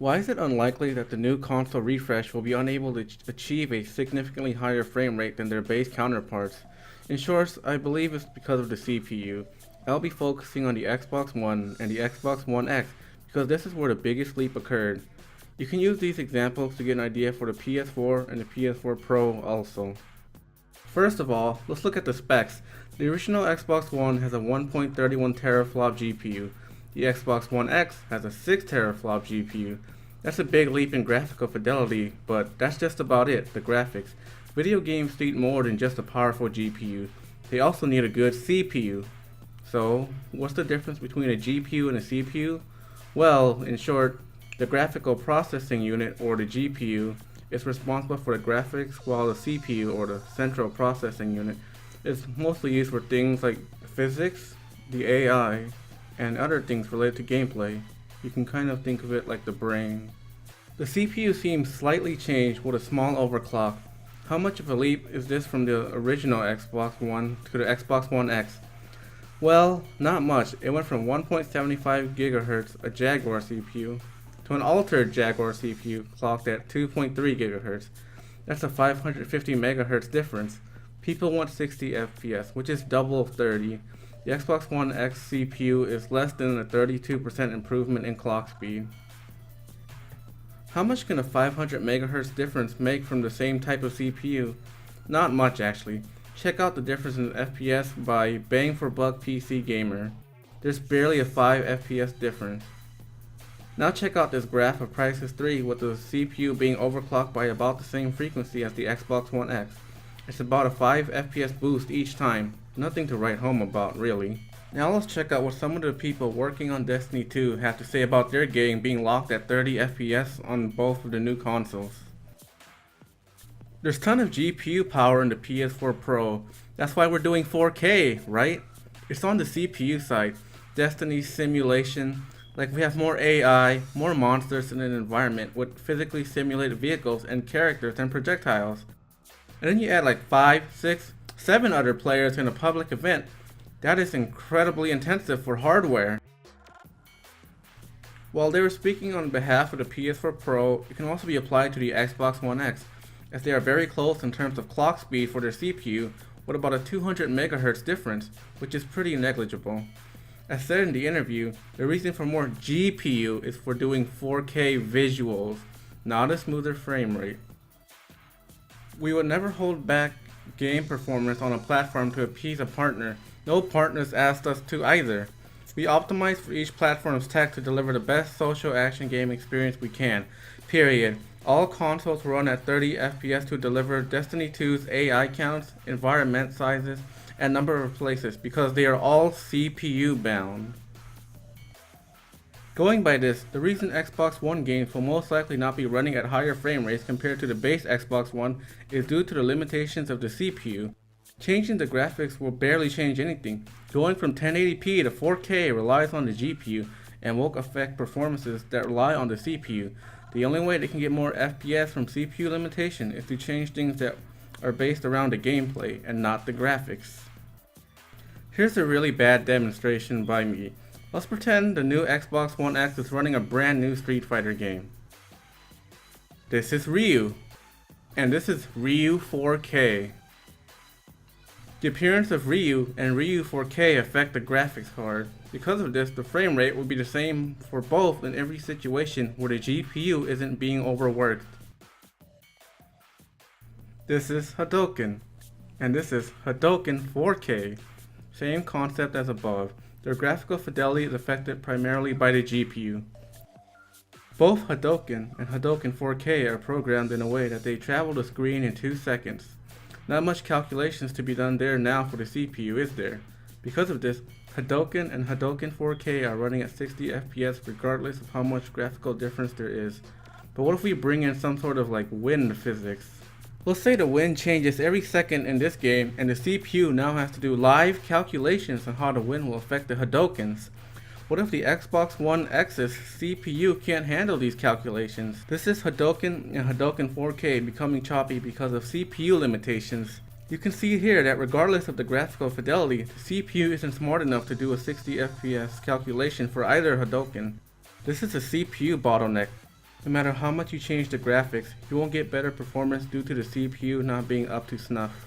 Why is it unlikely that the new console refresh will be unable to achieve a significantly higher frame rate than their base counterparts? In short, I believe it's because of the CPU. I'll be focusing on the Xbox One and the Xbox One X because this is where the biggest leap occurred. You can use these examples to get an idea for the PS4 and the PS4 Pro also. First of all, let's look at the specs. The original Xbox One has a 1.31 teraflop GPU. The Xbox One X has a 6 teraflop GPU. That's a big leap in graphical fidelity, but that's just about it, the graphics. Video games need more than just a powerful GPU. They also need a good CPU. So, what's the difference between a GPU and a CPU? Well, in short, the graphical processing unit, or the GPU, is responsible for the graphics, while the CPU, or the central processing unit, is mostly used for things like physics, the AI, and other things related to gameplay. You can kind of think of it like the brain. The CPU seems slightly changed with a small overclock. How much of a leap is this from the original Xbox One to the Xbox One X? Well, not much. It went from 1.75 GHz, a Jaguar CPU, to an altered Jaguar CPU clocked at 2.3 GHz. That's a 550 MHz difference. People want 60 FPS, which is double of 30. The Xbox One X CPU is less than a 32% improvement in clock speed. How much can a 500 MHz difference make from the same type of CPU? Not much actually. Check out the difference in FPS by Bang for Buck PC Gamer. There's barely a 5 FPS difference. Now check out this graph of Crysis 3 with the CPU being overclocked by about the same frequency as the Xbox One X. It's about a 5 FPS boost each time. Nothing to write home about, really. Now let's check out what some of the people working on Destiny 2 have to say about their game being locked at 30 FPS on both of the new consoles. There's a ton of GPU power in the PS4 Pro. That's why we're doing 4K, right? It's on the CPU side. Destiny simulation. Like, we have more AI, more monsters in an environment with physically simulated vehicles and characters and projectiles. And then you add like 5, 6, 7 other players in a public event. That is incredibly intensive for hardware. While they were speaking on behalf of the PS4 Pro, it can also be applied to the Xbox One X, as they are very close in terms of clock speed for their CPU, with about a 200 MHz difference, which is pretty negligible. As said in the interview, the reason for more GPU is for doing 4K visuals, not a smoother frame rate. We would never hold back game performance on a platform to appease a partner. No partners asked us to either. We optimize for each platform's tech to deliver the best social action game experience we can. Period. All consoles run at 30 FPS to deliver Destiny 2's AI counts, environment sizes, and number of places because they are all CPU bound. Going by this, the reason Xbox One games will most likely not be running at higher frame rates compared to the base Xbox One is due to the limitations of the CPU. Changing the graphics will barely change anything. Going from 1080p to 4K relies on the GPU and won't affect performances that rely on the CPU. The only way they can get more FPS from CPU limitation is to change things that are based around the gameplay and not the graphics. Here's a really bad demonstration by me. Let's pretend the new Xbox One X is running a brand new Street Fighter game. This is Ryu, and this is Ryu 4K. The appearance of Ryu and Ryu 4K affect the graphics card. Because of this, the frame rate will be the same for both in every situation where the GPU isn't being overworked. This is Hadouken, and this is Hadouken 4K. Same concept as above. Their graphical fidelity is affected primarily by the GPU. Both Hadouken and Hadouken 4K are programmed in a way that they travel the screen in 2 seconds. Not much calculations to be done there now for the CPU, is there? Because of this, Hadouken and Hadouken 4K are running at 60 FPS regardless of how much graphical difference there is. But what if we bring in some sort of like wind physics? Let's say the wind changes every second in this game and the CPU now has to do live calculations on how the wind will affect the Hadoukens. What if the Xbox One X's CPU can't handle these calculations? This is Hadouken and Hadouken 4K becoming choppy because of CPU limitations. You can see here that regardless of the graphical fidelity, the CPU isn't smart enough to do a 60 FPS calculation for either Hadouken. This is a CPU bottleneck. No matter how much you change the graphics, you won't get better performance due to the CPU not being up to snuff.